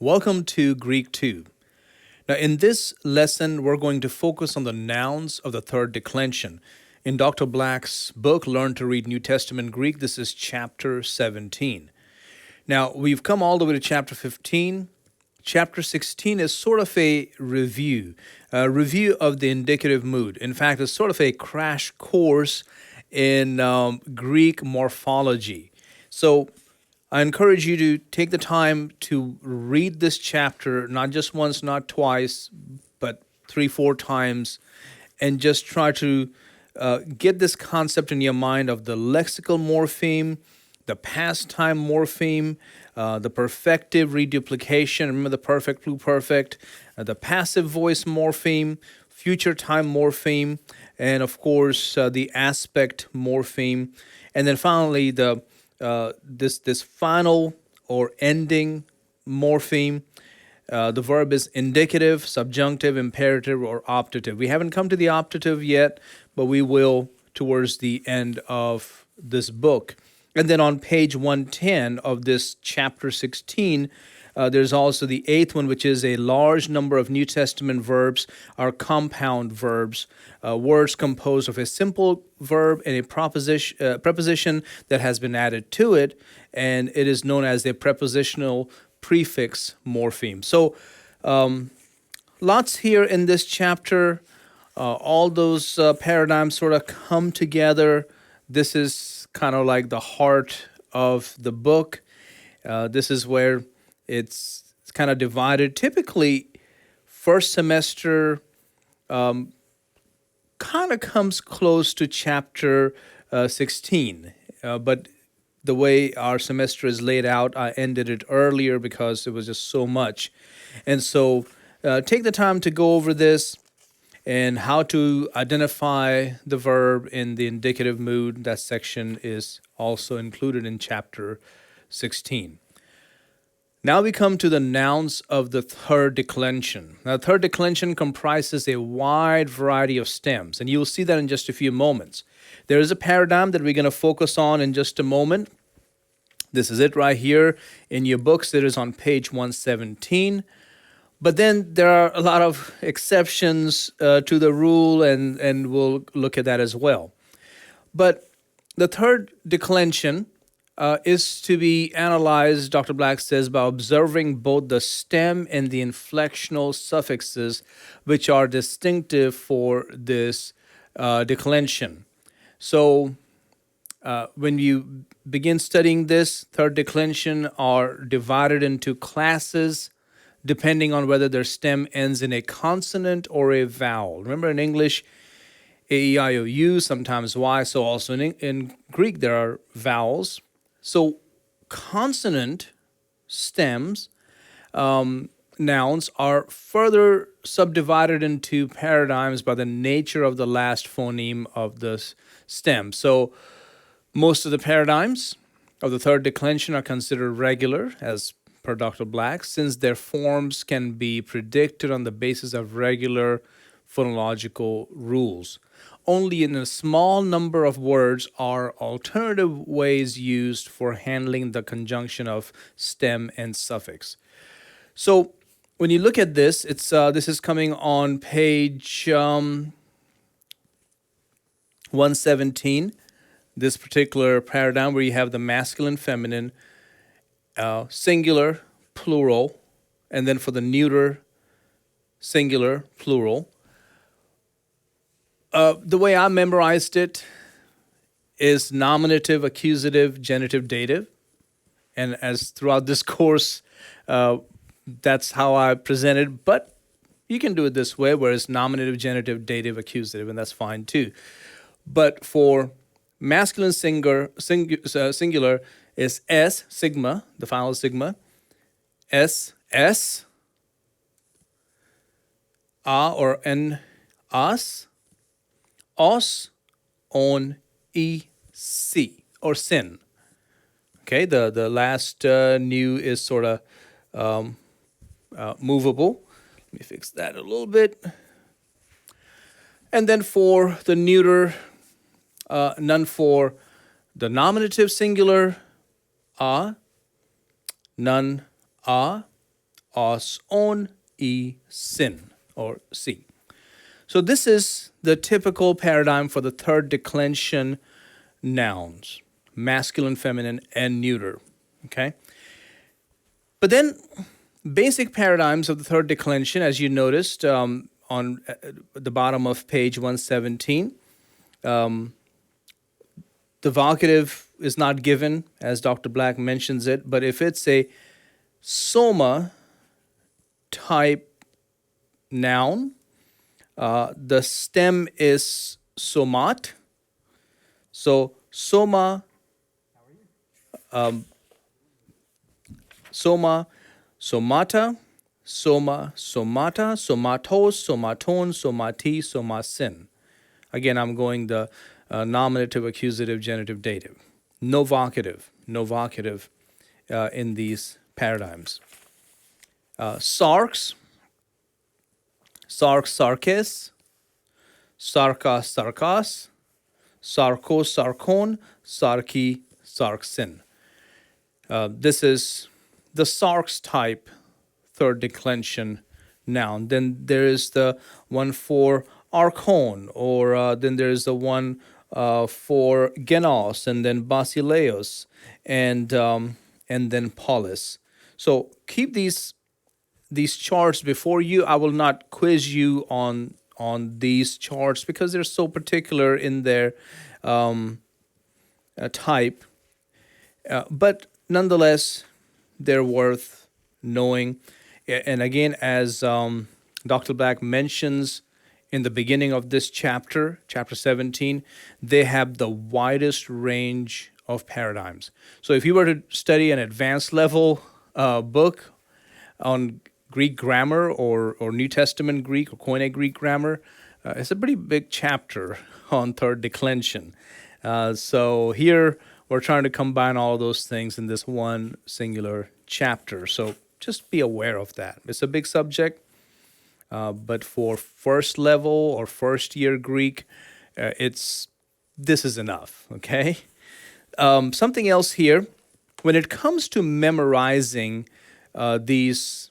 Welcome to Greek 2. Now, in this lesson, we're going to focus on the nouns of the third declension. In Dr. Black's book, Learn to Read New Testament Greek, this is chapter 17. Now, we've come all the way to chapter 15. Chapter 16 is sort of a review of the indicative mood. In fact, it's sort of a crash course in Greek morphology. So, I encourage you to take the time to read this chapter, not just once, not twice, but three, four times, and just try to get this concept in your mind of the lexical morpheme, the past time morpheme, the perfective reduplication, remember the perfect, pluperfect, the passive voice morpheme, future time morpheme, and of course the aspect morpheme, and then finally the this final or ending morpheme. The verb is indicative, subjunctive, imperative, or optative. We haven't come to the optative yet, but we will towards the end of this book. And then on page 110 of this chapter 16, there's also the eighth one, which is a large number of New Testament verbs are compound verbs, words composed of a simple verb and a preposition that has been added to it, and it is known as a prepositional prefix morpheme. So, lots here in this chapter. All those paradigms sort of come together. This is kind of like the heart of the book. This is where it's kind of divided. Typically, first semester kind of comes close to chapter 16, but the way our semester is laid out, I ended it earlier because it was just so much. And so take the time to go over this and how to identify the verb in the indicative mood. That section is also included in chapter 16. Now we come to the nouns of the third declension. Now, the third declension comprises a wide variety of stems, and you'll see that in just a few moments. There is a paradigm that we're going to focus on in just a moment. This is it right here in your books. It is on page 117. But then there are a lot of exceptions to the rule, and we'll look at that as well. But the third declension is to be analyzed, Dr. Black says, by observing both the stem and the inflectional suffixes, which are distinctive for this declension. So when you begin studying this, third declension are divided into classes depending on whether their stem ends in a consonant or a vowel. Remember, in English, A, E, I, O, U, sometimes Y, so also in Greek there are vowels. So consonant stems, nouns, are further subdivided into paradigms by the nature of the last phoneme of the stem. So most of the paradigms of the third declension are considered regular, as per Dr. Black, since their forms can be predicted on the basis of regular phonological rules. Only in a small number of words are alternative ways used for handling the conjunction of stem and suffix. So when you look at this, this is coming on page 117, this particular paradigm where you have the masculine, feminine, singular, plural, and then for the neuter, singular, plural. The way I memorized it is nominative, accusative, genitive, dative. And as throughout this course, that's how I presented. But you can do it this way, where it's nominative, genitive, dative, accusative, and that's fine too. But for masculine singular is S, sigma, the final sigma, S, A or N, as, os, on, E, C, or sin. Okay, the last new is sort of movable. Let me fix that a little bit. And then for the neuter, none for the nominative singular, a, none, a, os, on, e, sin, or si. So this is the typical paradigm for the third declension nouns, masculine, feminine, and neuter. Okay? But then basic paradigms of the third declension, as you noticed on the bottom of page 117, the vocative is not given, as Dr. Black mentions it, but if it's a soma type noun, the stem is somat. So soma, soma, somata, soma, somata, somatos, somaton, somati, somasin. Again, I'm going the nominative, accusative, genitive, dative. No vocative in these paradigms. Sarx, sarkes, sarkas, sarkon, sarki, sarksin. This is the sarx type third declension noun. Then there is the one for archon, or then there's the one for genos, and then basileos, and then polis. So keep these charts before you. I will not quiz you on these charts because they're so particular in their type, but nonetheless, they're worth knowing. And again, as Dr. Black mentions in the beginning of this chapter, chapter 17, they have the widest range of paradigms. So if you were to study an advanced level book on Greek grammar or New Testament Greek or Koine Greek grammar, it's a pretty big chapter on third declension. So here we're trying to combine all those things in this one singular chapter. So just be aware of that. It's a big subject, but for first level or first year Greek, this is enough. Okay. Something else here, when it comes to memorizing these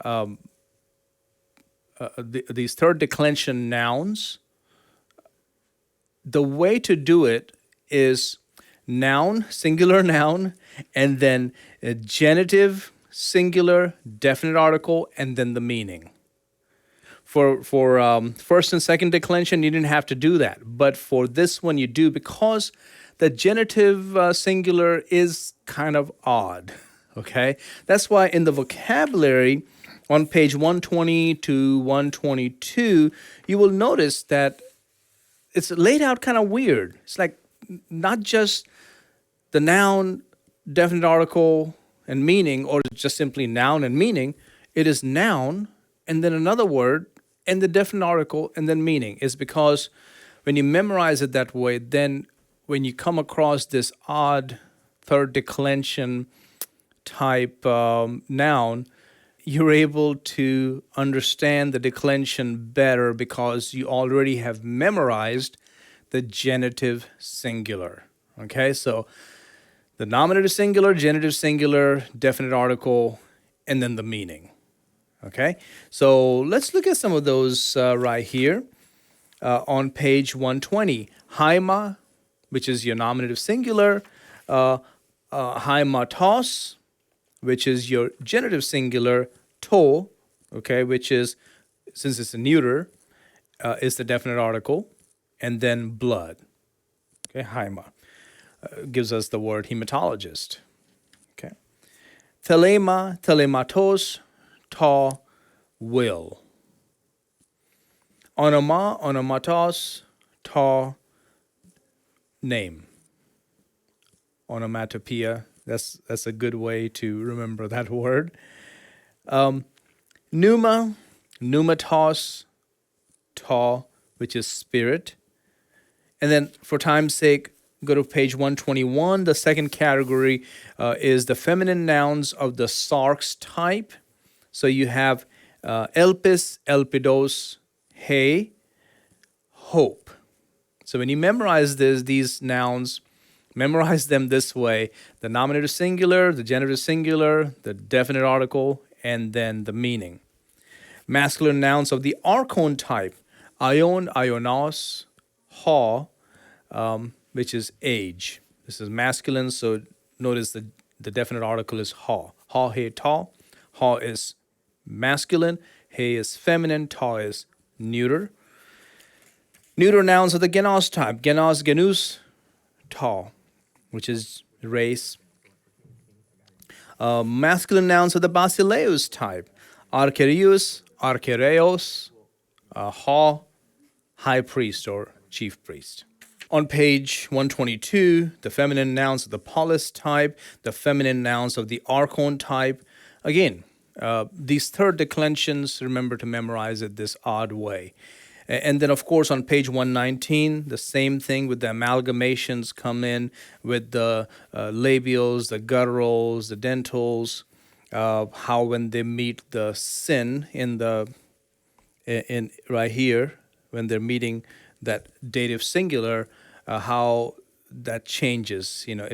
third declension nouns, the way to do it is noun, singular noun, and then a genitive, singular, definite article, and then the meaning. For first and second declension, you didn't have to do that. But for this one, you do, because the genitive singular is kind of odd. Okay? That's why in the vocabulary on page 120 to 122, you will notice that it's laid out kind of weird. It's like not just the noun, definite article, and meaning, or just simply noun and meaning. It is noun and then another word and the definite article and then meaning. Is because when you memorize it that way, then when you come across this odd third declension type noun, you're able to understand the declension better because you already have memorized the genitive singular. Okay, so the nominative singular, genitive singular, definite article, and then the meaning. Okay, so let's look at some of those right here on page 120. Haima, which is your nominative singular, haimatos, which is your genitive singular, to, okay, which is, since it's a neuter, is the definite article, and then blood. Okay, haima gives us the word hematologist. Okay, thelema, thelematos, ta, will. Onoma, onomatos, ta, name. Onomatopoeia. That's a good way to remember that word. Pneuma, pneumatos, ta, which is spirit. And then for time's sake, go to page 121. The second category is the feminine nouns of the sarx type. So you have elpis, elpidos, he, hope. So when you memorize these nouns, memorize them this way: the nominative singular, the genitive singular, the definite article, and then the meaning. Masculine nouns of the archon type: ion, ionos, ha, which is age. This is masculine, so notice the definite article is ha. Ha, he, ta. Ha is masculine, he is feminine, ta is neuter. Neuter nouns of the genos type: genos, genus, ta, which is race. Masculine nouns of the basileus type: archerius, archereos, ha, high priest or chief priest. On page 122, the feminine nouns of the polis type, the feminine nouns of the archon type. Again, these third declensions, remember to memorize it this odd way. And then, of course, on page 119, the same thing with the amalgamations come in with the labials, the gutturals, the dentals, how when they meet the sin in right here, when they're meeting that dative singular, how that changes, into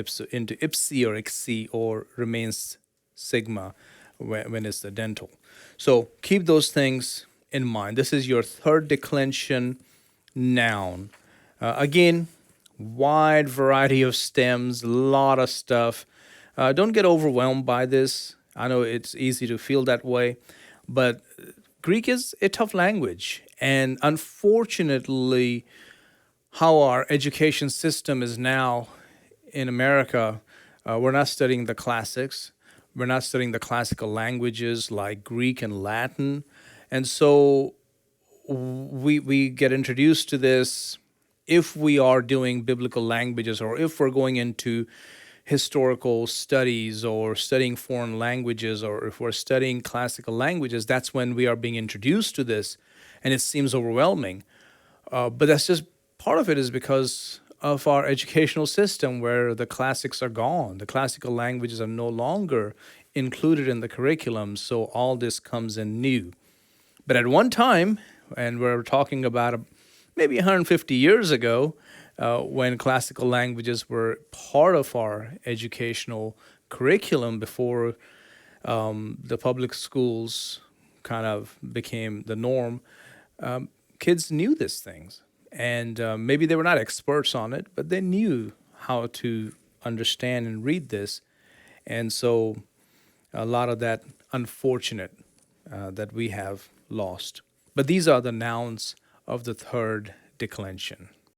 ipsi or ixi, or remains sigma when it's the dental. So keep those things in mind. This is your third declension noun. Again, wide variety of stems, a lot of stuff. Don't get overwhelmed by this. I know it's easy to feel that way, but Greek is a tough language. And unfortunately, how our education system is now in America, we're not studying the classics. We're not studying the classical languages like Greek and Latin. And so we get introduced to this if we are doing biblical languages, or if we're going into historical studies or studying foreign languages, or if we're studying classical languages. That's when we are being introduced to this, and it seems overwhelming. But that's just part of it, is because of our educational system, where the classics are gone. The classical languages are no longer included in the curriculum, so all this comes in new. But at one time, and we're talking about maybe 150 years ago, when classical languages were part of our educational curriculum before the public schools kind of became the norm, kids knew these things. And maybe they were not experts on it, but they knew how to understand and read this. And so a lot of that unfortunate that we have lost. But these are the nouns of the third declension.